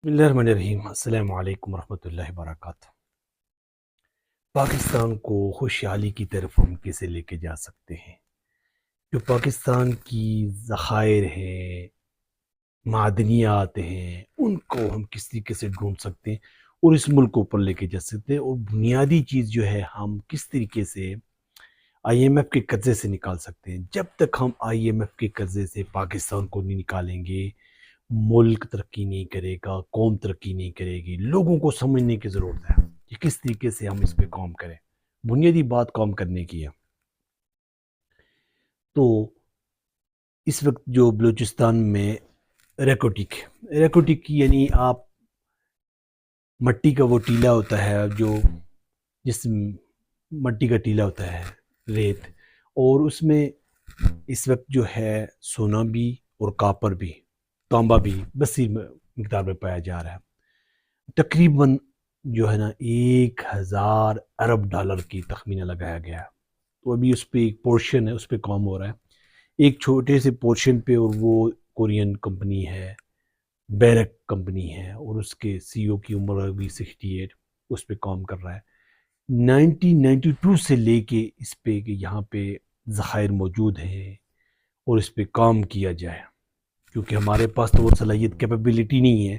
بسم اللہ الرحمن الرحیم۔ السلام علیکم ورحمۃ اللہ وبرکاتہ۔ پاکستان کو خوشحالی کی طرف ہم کیسے لے کے جا سکتے ہیں؟ جو پاکستان کی ذخائر ہیں، معدنیات ہیں، ان کو ہم کس طریقے سے ڈھونڈ سکتے ہیں اور اس ملک کو اوپر لے کے جا سکتے ہیں، اور بنیادی چیز جو ہے ہم کس طریقے سے آئی ایم ایف کے قرضے سے نکال سکتے ہیں۔ جب تک ہم آئی ایم ایف کے قرضے سے پاکستان کو نہیں نکالیں گے، ملک ترقی نہیں کرے گا، قوم ترقی نہیں کرے گی۔ لوگوں کو سمجھنے کی ضرورت ہے کہ کس طریقے سے ہم اس پہ کام کریں۔ بنیادی بات کام کرنے کی ہے۔ تو اس وقت جو بلوچستان میں ریکوٹک یعنی آپ مٹی کا وہ ٹیلا ہوتا ہے، جو جس مٹی کا ٹیلا ہوتا ہے، ریت، اور اس میں اس وقت جو ہے سونا بھی اور کاپر بھی، تانبا بھی بسی مقدار میں پایا جا رہا ہے۔ تقریباً جو ہے نا 1,000 ارب ڈالر کی تخمینہ لگایا گیا ہے۔ تو ابھی اس پہ ایک پورشن ہے، اس پہ کام ہو رہا ہے، ایک چھوٹے سے پورشن پہ، اور وہ کورین کمپنی ہے، بیرک کمپنی ہے، اور اس کے سی او کی عمر ابھی 68، اس پہ کام کر رہا ہے۔ 1992 سے لے کے اس پہ کہ یہاں پہ ذخائر موجود ہیں اور اس پہ کام کیا جائے، کیونکہ ہمارے پاس تو وہ صلاحیت کیپیبلٹی نہیں ہے،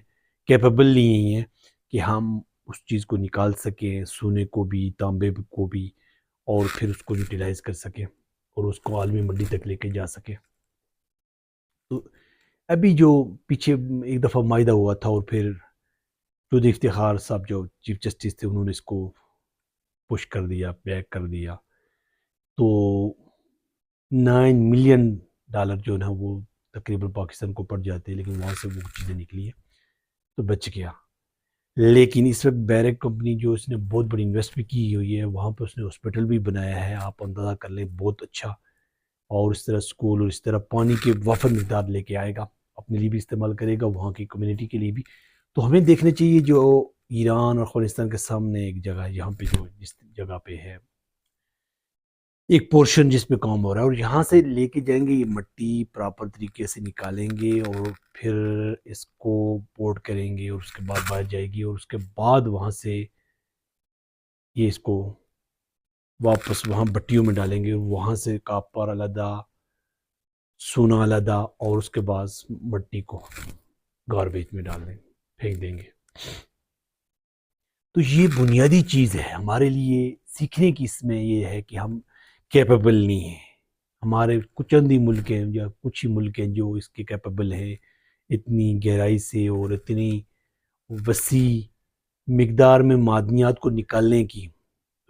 کیپیبل نہیں ہے کہ ہم اس چیز کو نکال سکیں، سونے کو بھی، تانبے کو بھی، اور پھر اس کو یوٹیلائز کر سکیں اور اس کو عالمی منڈی تک لے کے جا سکیں۔ تو ابھی جو پیچھے ایک دفعہ معاہدہ ہوا تھا، اور پھر چودھری افتخار صاحب جو چیف جسٹس تھے، انہوں نے اس کو پش کر دیا، بیک کر دیا، تو 9 ملین ڈالر جو نا وہ تقریباً پاکستان کو پڑ جاتے ہیں، لیکن وہاں سے وہ چیزیں نکلی ہیں تو بچ گیا۔ لیکن اس وقت بیرک کمپنی جو اس نے بہت بڑی انویسٹ بھی کی ہوئی ہے، وہاں پہ اس نے ہاسپٹل بھی بنایا ہے، آپ اندازہ کر لیں، بہت اچھا، اور اس طرح اسکول، اور اس طرح پانی کے وافر مقدار لے کے آئے گا، اپنے لیے بھی استعمال کرے گا، وہاں کی کمیونٹی کے لیے بھی۔ تو ہمیں دیکھنا چاہیے جو ایران اور افغانستان کے سامنے ایک جگہ ہے، یہاں پہ جو جس جگہ پہ ہے ایک پورشن جس پہ کام ہو رہا ہے، اور یہاں سے لے کے جائیں گے، یہ مٹی پراپر طریقے سے نکالیں گے، اور پھر اس کو پورٹ کریں گے، اور اس کے بعد باہر جائے گی، اور اس کے بعد وہاں سے یہ اس کو واپس وہاں بٹیوں میں ڈالیں گے، وہاں سے کاپر علیحدہ، سونا علیحدہ، اور اس کے بعد مٹی کو گاربیج میں ڈال دیں گے، پھینک دیں گے۔ تو یہ بنیادی چیز ہے ہمارے لیے سیکھنے کی، اس میں یہ ہے کہ ہم کیپیبل نہیں ہیں۔ ہمارے کچھ چند ہی ملک ہیں یا کچھ ہی ملک ہیں جو اس کے کیپیبل ہیں، اتنی گہرائی سے اور اتنی وسیع مقدار میں معدنیات کو نکالنے کی،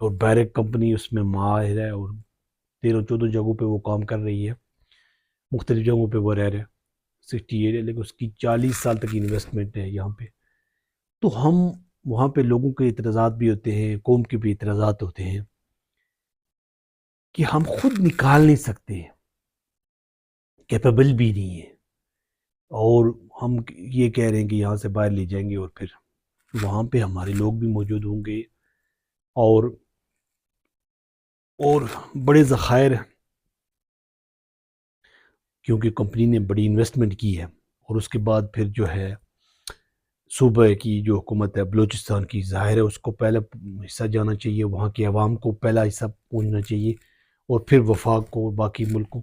اور بیرک کمپنی اس میں ماہر ہے، اور 13-14 جگہوں پہ وہ کام کر رہی ہے، مختلف جگہوں پہ وہ رہ رہے ہیں، 68 ہے، لیکن اس کی 40 سال تک انویسٹمنٹ ہے یہاں پہ۔ تو ہم وہاں پہ لوگوں کے اعتراضات بھی ہوتے ہیں، قوم کے بھی اعتراضات ہوتے ہیں کہ ہم خود نکال نہیں سکتے، کیپیبل بھی نہیں ہے، اور ہم یہ کہہ رہے ہیں کہ یہاں سے باہر لے جائیں گے، اور پھر وہاں پہ ہمارے لوگ بھی موجود ہوں گے، اور بڑے ذخائر، کیونکہ کمپنی نے بڑی انویسٹمنٹ کی ہے، اور اس کے بعد پھر جو ہے صوبہ کی جو حکومت ہے بلوچستان کی، ظاہر ہے اس کو پہلے حصہ جانا چاہیے، وہاں کے عوام کو پہلا حصہ پہنچنا چاہیے، اور پھر وفاق کو، باقی ملک کو۔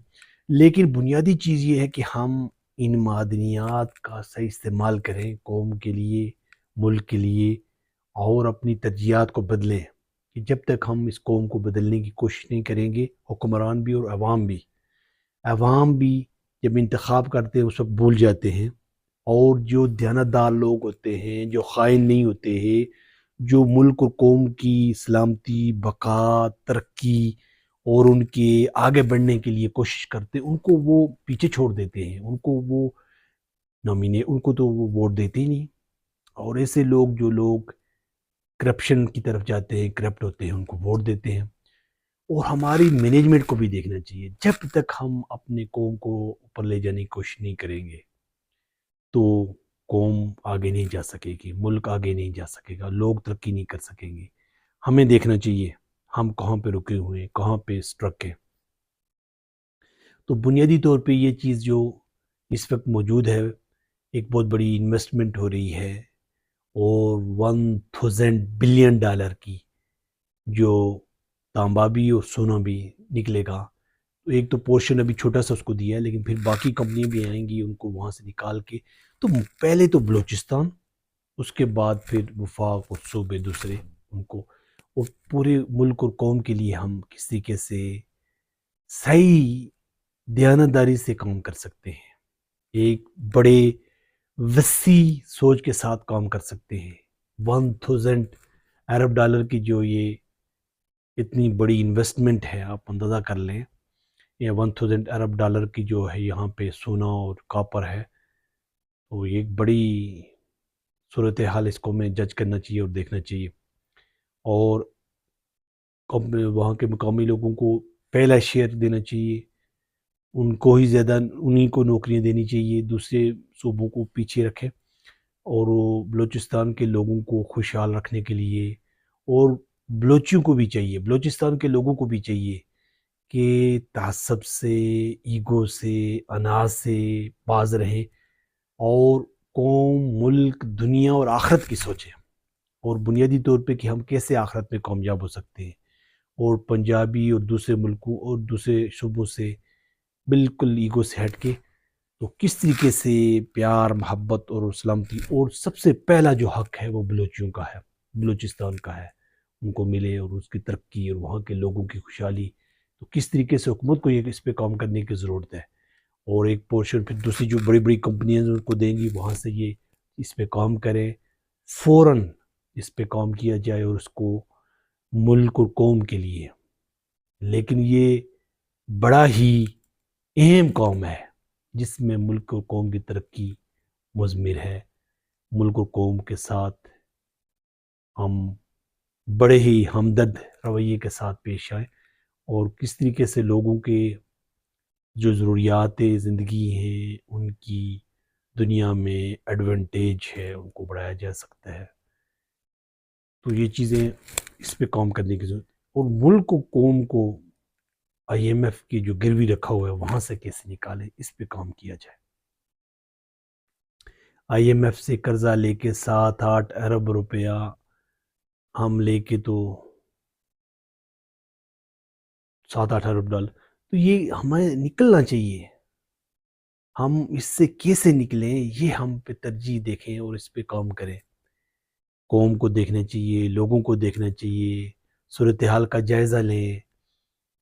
لیکن بنیادی چیز یہ ہے کہ ہم ان معدنیات کا صحیح استعمال کریں قوم کے لیے، ملک کے لیے، اور اپنی ترجیحات کو بدلیں، کہ جب تک ہم اس قوم کو بدلنے کی کوشش نہیں کریں گے، حکمران بھی اور عوام بھی جب انتخاب کرتے ہیں اس وقت بھول جاتے ہیں، اور جو دیانتدار لوگ ہوتے ہیں، جو خائن نہیں ہوتے ہیں، جو ملک اور قوم کی سلامتی، بقا، ترقی اور ان کے آگے بڑھنے کے لیے کوشش کرتے ہیں، ان کو وہ پیچھے چھوڑ دیتے ہیں، ان کو وہ ان کو تو وہ ووٹ دیتے ہی نہیں۔ اور ایسے لوگ، جو لوگ کرپشن کی طرف جاتے ہیں، کرپٹ ہوتے ہیں، ان کو ووٹ دیتے ہیں۔ اور ہماری مینجمنٹ کو بھی دیکھنا چاہیے، جب تک ہم اپنے قوم کو اوپر لے جانے کی کوشش نہیں کریں گے تو قوم آگے نہیں جا سکے گی، ملک آگے نہیں جا سکے گا، لوگ ترقی نہیں کر سکیں گے۔ ہمیں دیکھنا چاہیے ہم کہاں پہ رکے ہوئے ہیں، کہاں پہ اسٹرک ہیں۔ تو بنیادی طور پہ یہ چیز جو اس وقت موجود ہے، ایک بہت بڑی انویسٹمنٹ ہو رہی ہے اور 1000 بلین ڈالر کی جو تانبا بھی اور سونا بھی نکلے گا. تو ایک تو پورشن ابھی چھوٹا سا اس کو دیا ہے، لیکن پھر باقی کمپنیاں بھی آئیں گی ان کو وہاں سے نکال کے. تو پہلے تو بلوچستان، اس کے بعد پھر وفاق اور صوبے دوسرے ان کو، اور پورے ملک اور قوم کے لیے ہم کس طریقے سے صحیح دیانتداری سے کام کر سکتے ہیں، ایک بڑے وسیع سوچ کے ساتھ کام کر سکتے ہیں. 1000 عرب ڈالر کی جو یہ اتنی بڑی انویسٹمنٹ ہے، آپ اندازہ کر لیں، یہ 1000 عرب ڈالر کی جو ہے یہاں پہ سونا اور کاپر ہے، تو یہ ایک بڑی صورتحال، اس کو ہمیں جج کرنا چاہیے اور دیکھنا چاہیے. اور وہاں کے مقامی لوگوں کو پہلا شیئر دینا چاہیے، ان کو ہی زیادہ، انہی کو نوکریاں دینی چاہیے، دوسرے صوبوں کو پیچھے رکھے. اور وہ بلوچستان کے لوگوں کو خوشحال رکھنے کے لیے، اور بلوچیوں کو بھی چاہیے، بلوچستان کے لوگوں کو بھی چاہیے کہ تعصب سے، ایگو سے، انا سے باز رہیں، اور قوم، ملک، دنیا اور آخرت کی سوچیں، اور بنیادی طور پہ کہ ہم کیسے آخرت میں کامیاب ہو سکتے ہیں. اور پنجابی اور دوسرے ملکوں اور دوسرے صوبوں سے بالکل ایگو سے ہٹ کے، تو کس طریقے سے پیار، محبت اور سلامتی، اور سب سے پہلا جو حق ہے وہ بلوچیوں کا ہے، بلوچستان کا ہے، ان کو ملے، اور اس کی ترقی اور وہاں کے لوگوں کی خوشحالی. تو کس طریقے سے حکومت کو یہ اس پہ کام کرنے کی ضرورت ہے، اور ایک پورشن پھر دوسری جو بڑی بڑی کمپنیاں ان کو دیں گی، وہاں سے یہ اس پہ کام کریں، فوراً اس پہ کام کیا جائے، اور اس کو ملک اور قوم کے لیے. لیکن یہ بڑا ہی اہم کام ہے جس میں ملک اور قوم کی ترقی مضمر ہے. ملک اور قوم کے ساتھ ہم بڑے ہی ہمدرد رویے کے ساتھ پیش آئیں، اور کس طریقے سے لوگوں کے جو ضروریات زندگی ہیں ان کی دنیا میں ایڈوانٹیج ہے ان کو بڑھایا جا سکتا ہے. تو یہ چیزیں اس پہ کام کرنے کی ضرورت، اور ملک و قوم کو آئی ایم ایف کی جو گروی رکھا ہوا ہے وہاں سے کیسے نکالیں، اس پہ کام کیا جائے. آئی ایم ایف سے قرضہ لے کے 7-8 ارب روپیہ ہم لے کے، تو 7-8 ارب ڈالر، تو یہ ہمیں نکلنا چاہیے. ہم اس سے کیسے نکلیں یہ ہم پہ ترجیح دیکھیں اور اس پہ کام کریں. قوم کو دیکھنا چاہیے، لوگوں کو دیکھنا چاہیے، صورتحال کا جائزہ لیں،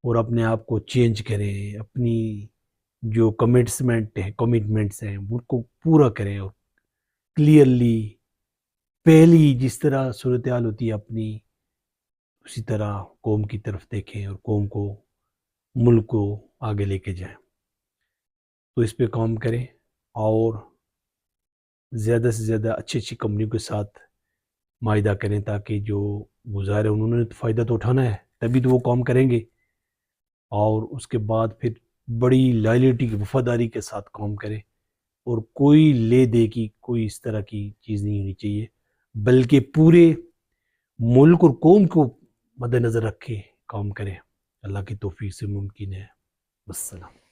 اور اپنے آپ کو چینج کریں، اپنی جو کمٹمنٹس ہیں ان کو پورا کریں، اور کلیئرلی پہلی جس طرح صورتحال ہوتی ہے اپنی، اسی طرح قوم کی طرف دیکھیں اور قوم کو، ملک کو آگے لے کے جائیں. تو اس پہ کام کریں، اور زیادہ سے زیادہ اچھی اچھی کمپنیوں کے ساتھ معاہدہ کریں، تاکہ جو گزار ہے انہوں نے تو فائدہ تو اٹھانا ہے، تبھی تو وہ کام کریں گے. اور اس کے بعد پھر بڑی لائلٹی کی، وفاداری کے ساتھ کام کریں، اور کوئی لے دے کی کوئی اس طرح کی چیز نہیں ہونی چاہیے، بلکہ پورے ملک اور قوم کو مد نظر رکھ کے کام کریں. اللہ کی توفیق سے ممکن ہے. والسلام.